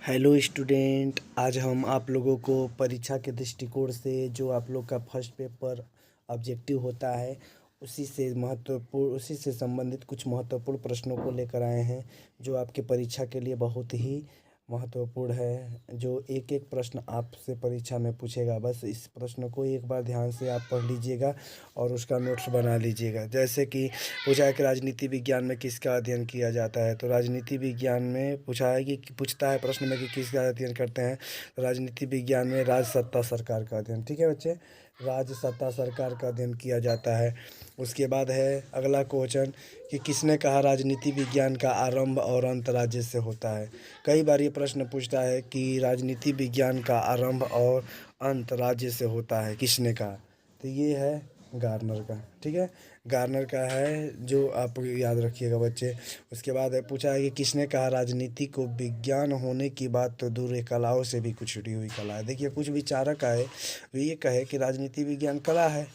Hello student, आज हम आप लोगों को परीक्षा के दृष्टिकोण से जो आप लोग का फर्स्ट पेपर ऑब्जेक्टिव होता है उसी से संबंधित कुछ महत्वपूर्ण प्रश्नों को लेकर आए हैं जो आपके परीक्षा के लिए बहुत ही महत्वपूर्ण है। जो एक एक प्रश्न आपसे परीक्षा में पूछेगा, बस इस प्रश्न को एक बार ध्यान से आप पढ़ लीजिएगा और उसका नोट्स बना लीजिएगा। जैसे कि पूछा है कि राजनीति विज्ञान में किसका अध्ययन किया जाता है, तो राजनीति विज्ञान में पूछता है प्रश्न में कि किसका अध्ययन करते हैं। तो राजनीति विज्ञान में राजसत्ता सरकार का अध्ययन, ठीक है बच्चे, राजसत्ता सरकार का अध्ययन किया जाता है। उसके बाद है अगला क्वेश्चन कि किसने कहा राजनीति विज्ञान का आरंभ और अंत राज्य से होता है। कई बार ये प्रश्न पूछता है कि राजनीति विज्ञान का आरंभ और अंत राज्य से होता है, किसने कहा, तो ये है गार्नर का, ठीक है, गार्नर का है, जो आप याद रखिएगा बच्चे। उसके बाद है पूछा है कि किसने कहा राजनीति को विज्ञान होने की बात तो दूर है, कलाओं से भी कुछ जुड़ी हुई कला है। देखिए, कुछ विचारक आए वो ये कहे कि राजनीति विज्ञान कला है,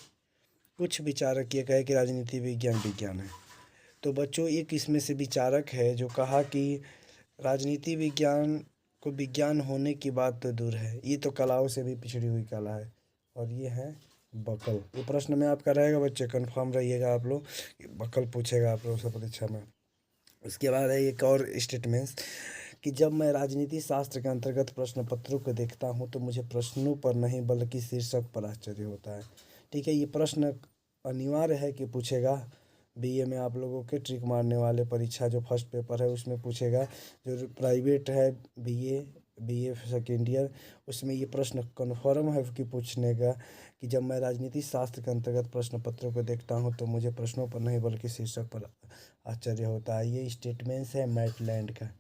कुछ विचारक ये कहे कि राजनीति विज्ञान विज्ञान है। तो बच्चों, एक इसमें से विचारक है जो कहा कि राजनीति विज्ञान को विज्ञान होने की बात तो दूर है, ये तो कलाओं से भी पिछड़ी हुई कला है, और ये है बकल। ये प्रश्न में आपका रहेगा बच्चे, कंफर्म रहिएगा आप लोग, बकल पूछेगा आप लोग से परीक्षा में। उसके बाद है एक और स्टेटमेंट्स कि जब मैं राजनीति शास्त्र के अंतर्गत प्रश्न पत्रों को देखता हूँ तो मुझे प्रश्नों पर नहीं बल्कि शीर्षक पर आश्चर्य होता है। ठीक है, ये प्रश्न अनिवार्य है कि पूछेगा। बीए में आप लोगों के ट्रिक मारने वाले परीक्षा जो फर्स्ट पेपर है उसमें पूछेगा। जो प्राइवेट है बीए सेकेंड ईयर, उसमें ये प्रश्न कन्फर्म है कि पूछने का कि जब मैं राजनीति शास्त्र के अंतर्गत प्रश्न पत्रों को देखता हूँ तो मुझे प्रश्नों पर नहीं बल्कि शीर्षक पर आश्चर्य होता है। ये स्टेटमेंट्स है मैटलैंड का,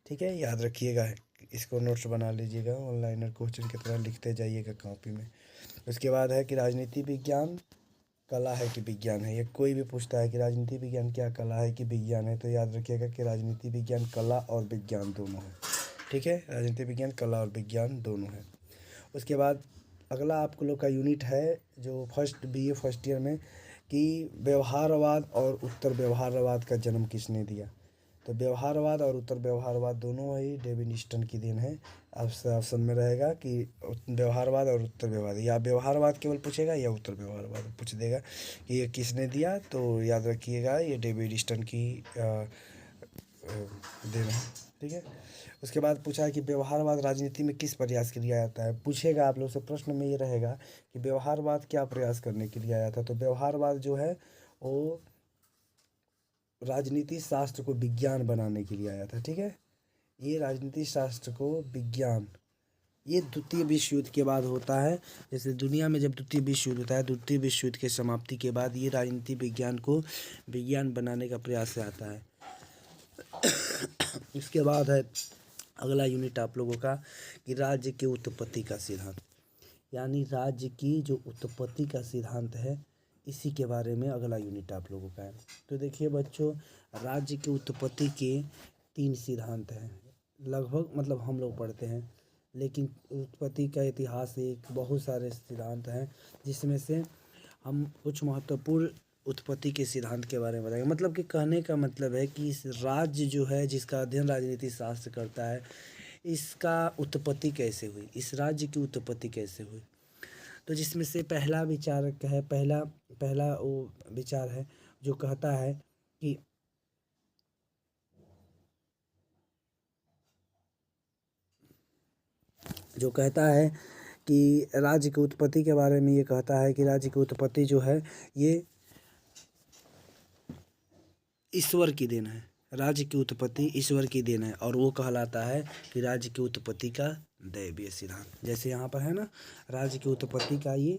ठीक है, याद रखिएगा, इसको नोट्स बना लीजिएगा, ऑनलाइनर क्वेश्चन की तरह लिखते जाइएगा कॉपी में। उसके बाद है कि राजनीति विज्ञान कला है कि विज्ञान है। ये कोई भी पूछता है कि राजनीति विज्ञान क्या कला है कि विज्ञान है, तो याद रखिएगा कि राजनीति विज्ञान कला और विज्ञान दोनों है, ठीक है, राजनीति विज्ञान कला और विज्ञान दोनों है। उसके बाद अगला आप लोग का यूनिट है जो बीए फर्स्ट ईयर में कि व्यवहारवाद और उत्तर व्यवहारवाद का जन्म किसने दिया। तो व्यवहारवाद और उत्तर व्यवहारवाद दोनों ही डेविड ईस्टन की देन है। आपसे ऑप्शन में रहेगा कि व्यवहारवाद और उत्तर व्यवहार, या व्यवहारवाद केवल पूछेगा या उत्तर व्यवहारवाद पूछ देगा कि ये किसने दिया, तो याद रखिएगा ये डेविड ईस्टन की देन है, ठीक है। उसके बाद पूछा है कि व्यवहारवाद राजनीति में किस प्रयास के लिए आया जाता है। पूछेगा आप लोग से प्रश्न में ये रहेगा कि व्यवहारवाद क्या प्रयास करने के लिए आया था। तो व्यवहारवाद जो है वो राजनीति शास्त्र को विज्ञान बनाने के लिए आया था, ठीक है। ये राजनीति शास्त्र को विज्ञान, ये द्वितीय विश्व युद्ध के बाद होता है। जैसे दुनिया में जब द्वितीय विश्व युद्ध होता है, द्वितीय विश्व युद्ध के समाप्ति के बाद ये राजनीति विज्ञान को विज्ञान बनाने का प्रयास से आता है। इसके बाद है अगला यूनिट आप लोगों का कि राज्य की उत्पत्ति का सिद्धांत, यानी राज्य की जो उत्पत्ति का सिद्धांत है, इसी के बारे में अगला यूनिट आप लोगों का है। तो देखिए बच्चों, राज्य की उत्पत्ति के 3 सिद्धांत हैं लगभग, मतलब हम लोग पढ़ते हैं, लेकिन उत्पत्ति का इतिहास एक बहुत सारे सिद्धांत हैं जिसमें से हम कुछ महत्वपूर्ण उत्पत्ति के सिद्धांत के बारे में बताएंगे। मतलब कि कहने का मतलब है कि इस राज्य जो है जिसका अध्ययन राजनीति शास्त्र करता है, इसका उत्पत्ति कैसे हुई, इस राज्य की उत्पत्ति कैसे हुई। तो जिसमें से पहला विचारक है, पहला वो विचार है जो कहता है कि राज्य की उत्पत्ति के बारे में ये कहता है कि राज्य की उत्पत्ति जो है ये ईश्वर की देन है। राज्य की उत्पत्ति ईश्वर की देन है और वो कहलाता है कि राज्य की उत्पत्ति का दैवीय सिद्धांत। जैसे यहाँ पर है ना, राज्य की उत्पत्ति का ये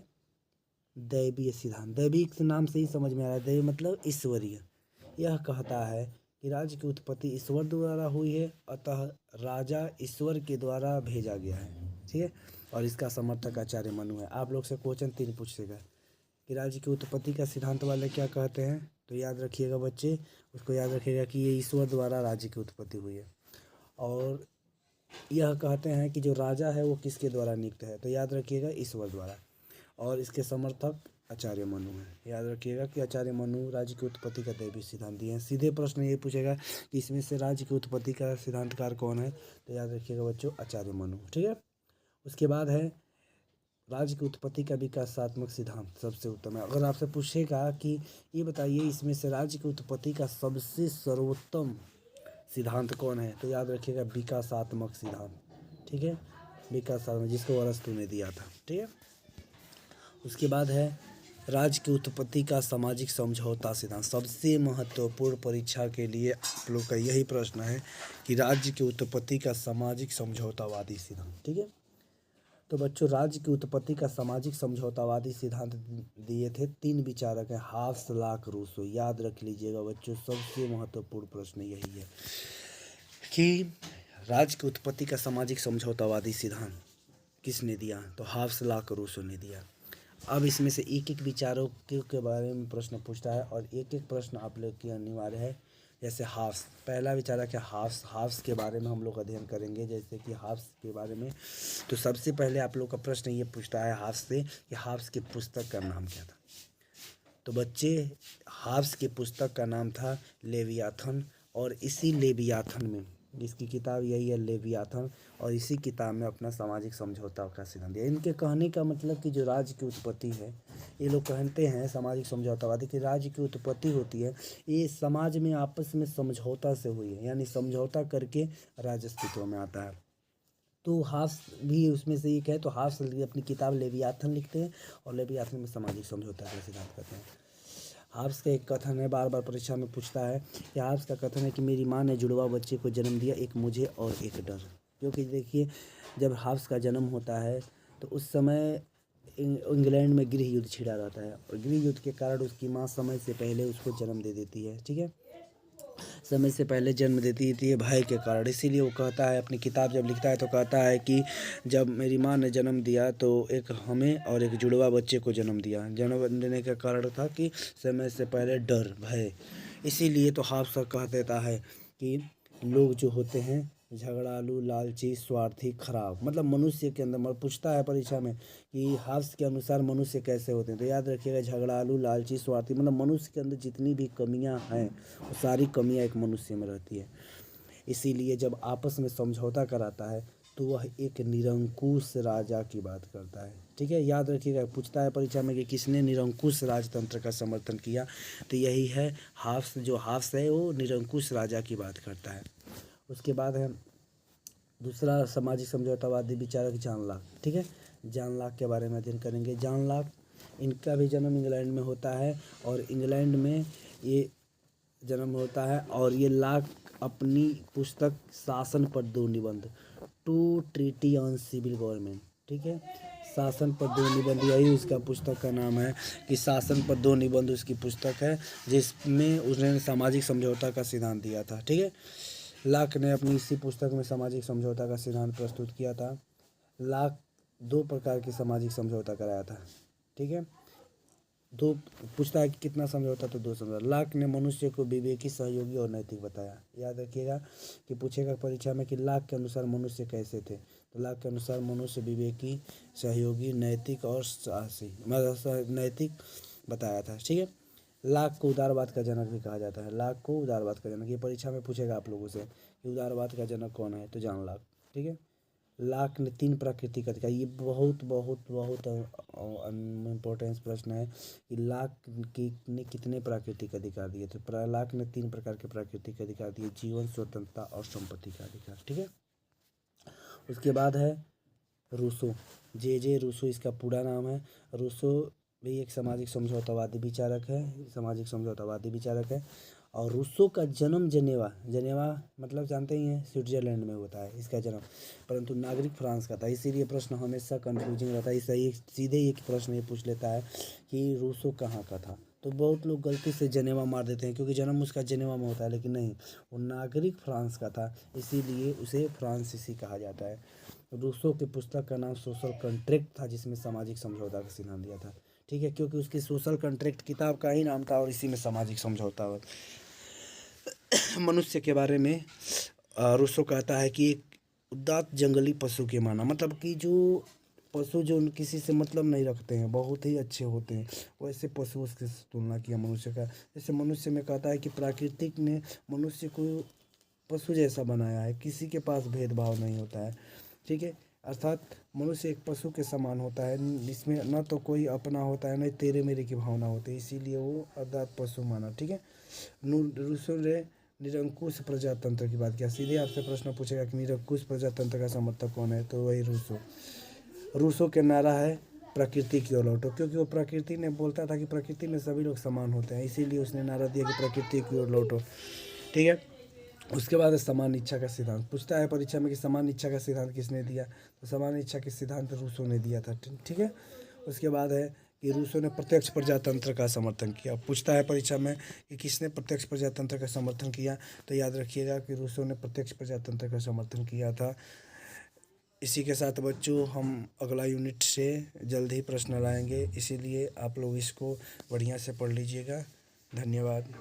दैवीय सिद्धांत, दैवी के नाम से ही समझ में आ रहा है, दैवी मतलब ईश्वरीय। यह कहता है कि राज्य की उत्पत्ति ईश्वर द्वारा हुई है, अतः राजा ईश्वर के द्वारा भेजा गया है, ठीक है। और इसका समर्थक आचार्य मनु है। आप लोग से क्वेश्चन 3 पूछेगा कि राज्य की उत्पत्ति का सिद्धांत वाले क्या कहते हैं, तो याद रखिएगा बच्चे, उसको याद रखिएगा कि ये ईश्वर द्वारा राज्य की उत्पत्ति हुई है। और यह कहते हैं कि जो राजा है वो किसके द्वारा नियुक्त है, तो याद रखिएगा ईश्वर द्वारा। और इसके समर्थक आचार्य मनु है। याद रखिएगा कि आचार्य मनु राज्य की उत्पत्ति का दैवीय सिद्धांत दिए हैं। सीधे प्रश्न ये पूछेगा कि इसमें से राज्य की उत्पत्ति का सिद्धांतकार कौन है, तो याद रखिएगा बच्चों आचार्य मनु। ठीक है। उसके बाद है राज्य की उत्पत्ति का विकासात्मक सिद्धांत सबसे उत्तम है। अगर आपसे पूछेगा कि ये बताइए इसमें से राज्य की उत्पत्ति का सबसे सर्वोत्तम सिद्धांत कौन है, तो याद रखिएगा विकासात्मक सिद्धांत। ठीक है, विकासात्मक, जिसको अरस्तु ने दिया था। ठीक है। उसके बाद है राज्य की उत्पत्ति का सामाजिक समझौता सिद्धांत। सबसे महत्वपूर्ण परीक्षा के लिए आप लोग का यही प्रश्न है कि राज्य की उत्पत्ति का सामाजिक समझौतावादी सिद्धांत। ठीक है। तो बच्चों राज्य की उत्पत्ति का सामाजिक समझौतावादी सिद्धांत दिए थे 3 विचारक हैं, हाब्स, लाक, रूसो। याद रख लीजिएगा बच्चों, सबसे महत्वपूर्ण प्रश्न यही है कि राज्य की उत्पत्ति का सामाजिक समझौतावादी सिद्धांत किसने दिया, तो हाब्स, लाक, रूसो ने दिया। अब इसमें से एक एक विचारों के बारे में प्रश्न पूछता है और एक एक प्रश्न आप लोग की अनिवार्य है। जैसे हाब्स, पहला विचारक है हाब्स के बारे में हम लोग अध्ययन करेंगे। जैसे कि हाब्स के बारे में, तो सबसे पहले आप लोग का प्रश्न ये पूछता है हाब्स से कि हाब्स की पुस्तक का नाम क्या था। तो बच्चे, हाब्स की पुस्तक का नाम था लेवियाथन, और इसी लेवियाथन में, इसकी किताब यही है लेवियाथन, और इसी किताब में अपना सामाजिक समझौता का सिद्धांत दिया। इनके कहने का मतलब कि जो राज्य की उत्पत्ति है, ये लोग कहते हैं सामाजिक समझौतावादी कि राज्य की उत्पत्ति होती है ये समाज में आपस में समझौता से हुई है, यानी समझौता करके राज्य अस्तित्व में आता है। तो हाब्स भी उसमें से एक है। तो हाब्स अपनी किताब लेवियाथन लिखते हैं और लेवियाथन में सामाजिक समझौता का सिद्धांत करते हैं। हाब्स का एक कथन है, बार बार परीक्षा में पूछता है कि हाब्स का कथन है कि मेरी माँ ने जुड़वा बच्चे को जन्म दिया, एक मुझे और एक डर। क्योंकि देखिए, जब हाब्स का जन्म होता है तो उस समय इंग्लैंड में गृह युद्ध छिड़ा रहता है, और गृह युद्ध के कारण उसकी माँ समय से पहले उसको जन्म दे देती है। ठीक है, समय से पहले जन्म देती थी भय के कारण। इसीलिए वो कहता है, अपनी किताब जब लिखता है तो कहता है कि जब मेरी माँ ने जन्म दिया तो एक हमें और एक जुड़वा बच्चे को जन्म दिया। जन्म देने का कारण था कि समय से पहले डर, भय। इसीलिए तो हाब्स कह देता है कि लोग जो होते हैं झगड़ालू, लालची, स्वार्थी, खराब, मतलब मनुष्य के अंदर, मतलब पूछता है परीक्षा में कि हाब्स के अनुसार मनुष्य कैसे होते हैं, तो याद रखिएगा झगड़ालू, लालची, स्वार्थी, मतलब मनुष्य के अंदर जितनी भी कमियां हैं वो सारी कमियां एक मनुष्य में रहती है। इसीलिए जब आपस में समझौता कराता है तो वह एक निरंकुश राजा की बात करता है। ठीक है, याद रखिएगा, पूछता है परीक्षा में कि किसने निरंकुश राजतंत्र का समर्थन किया, तो यही है हाब्स। जो हाब्स है वो निरंकुश राजा की बात करता है। उसके बाद है दूसरा सामाजिक समझौतावादी विचारक जॉन लॉक। ठीक है, जॉन लॉक के बारे में अध्ययन करेंगे। जॉन लॉक, इनका भी जन्म इंग्लैंड में होता है, और इंग्लैंड में ये जन्म होता है, और ये लॉक अपनी पुस्तक शासन पर 2 निबंध, two treaty on civil government, ठीक है, शासन पर 2 निबंध, यही उसका पुस्तक का नाम है कि शासन पर 2 निबंध उसकी पुस्तक है, जिसमें उसने सामाजिक समझौता का सिद्धांत दिया था। ठीक है, लॉक ने अपनी इसी पुस्तक में सामाजिक समझौता का सिद्धांत प्रस्तुत किया था। लॉक 2 प्रकार के सामाजिक समझौता कराया था। ठीक है, 2 पूछता है कि कितना समझौता, तो 2 समझौता। लॉक ने मनुष्य को विवेकी, सहयोगी और नैतिक बताया। याद रखिएगा कि पूछेगा परीक्षा में कि लॉक के अनुसार मनुष्य कैसे थे, तो लॉक के अनुसार मनुष्य विवेकी, सहयोगी, नैतिक और साहसी, मतलब नैतिक बताया था। ठीक है, लॉक को उदारवाद का जनक भी कहा जाता है। लॉक को उदारवाद का जनक, ये परीक्षा में पूछेगा आप लोगों से कि उदारवाद का जनक कौन है, तो जॉन लॉक। ठीक है, लॉक ने 3 प्राकृतिक अधिकार, ये बहुत बहुत बहुत इम्पोर्टेंस प्रश्न है कि लॉक ने कितने प्राकृतिक अधिकार दिए थे। लॉक ने 3 प्रकार के प्राकृतिक अधिकार दिए, जीवन, स्वतंत्रता और संपत्ति का अधिकार। ठीक है, उसके बाद है रूसो, जे रूसो इसका पूरा नाम है। रूसो भी एक सामाजिक समझौतावादी विचारक है, सामाजिक समझौतावादी विचारक है। और रूसो का जन्म जनेवा मतलब जानते ही हैं, स्विट्जरलैंड में होता है इसका जन्म, परंतु नागरिक फ्रांस का था। इसीलिए प्रश्न हमेशा कंफ्यूजिंग रहता है। इससे सीधे एक प्रश्न ये पूछ लेता है कि रूसो कहाँ का था, तो बहुत लोग गलती से जनेवा मार देते हैं क्योंकि जन्म उसका जनेवा में होता है, लेकिन नहीं, वो नागरिक फ्रांस का था, इसीलिए उसे फ्रांसीसी कहा जाता है। रूसो की पुस्तक का नाम सोशल कॉन्ट्रैक्ट था, जिसमें सामाजिक समझौता का सिद्धांत दिया था। ठीक है, क्योंकि उसकी सोशल कॉन्ट्रैक्ट किताब का ही नाम था, और इसी में सामाजिक समझौता मनुष्य के बारे में रूसो कहता है कि एक उदात्त जंगली पशु के माना, मतलब कि जो पशु जो किसी से मतलब नहीं रखते हैं बहुत ही अच्छे होते हैं, वैसे पशुओं से तुलना किया मनुष्य का। जैसे मनुष्य में कहता है कि प्राकृतिक ने मनुष्य को पशु जैसा बनाया है, किसी के पास भेदभाव नहीं होता है, ठीक है। अर्थात मनुष्य एक पशु के समान होता है, इसमें न तो कोई अपना होता है न तेरे मेरे की भावना होती है, इसीलिए वो अर्थात पशु माना, ठीक है। रूसो ने निरंकुश प्रजातंत्र की बात किया। सीधे आपसे प्रश्न पूछेगा कि निरंकुश प्रजातंत्र का समर्थक कौन है, तो वही रूसो। रूसो के नारा है प्रकृति की ओर लौटो, क्योंकि वो प्रकृति ने बोलता था कि प्रकृति में सभी लोग समान होते हैं, इसीलिए उसने नारा दिया कि प्रकृति की ओर लौटो, ठीक है। उसके बाद समान इच्छा का सिद्धांत पूछता है परीक्षा में कि समान इच्छा का सिद्धांत किसने दिया, तो समान इच्छा के सिद्धांत रूसो ने दिया था, ठीक है। उसके बाद है कि रूसो ने प्रत्यक्ष प्रजातंत्र का समर्थन किया। पूछता है परीक्षा में कि किसने प्रत्यक्ष प्रजातंत्र का समर्थन किया, तो याद रखिएगा कि रूसो ने प्रत्यक्ष प्रजातंत्र का समर्थन किया था। इसी के साथ बच्चों हम अगला यूनिट से जल्द ही प्रश्न लाएंगे, इसीलिए आप लोग इसको बढ़िया से पढ़ लीजिएगा। धन्यवाद।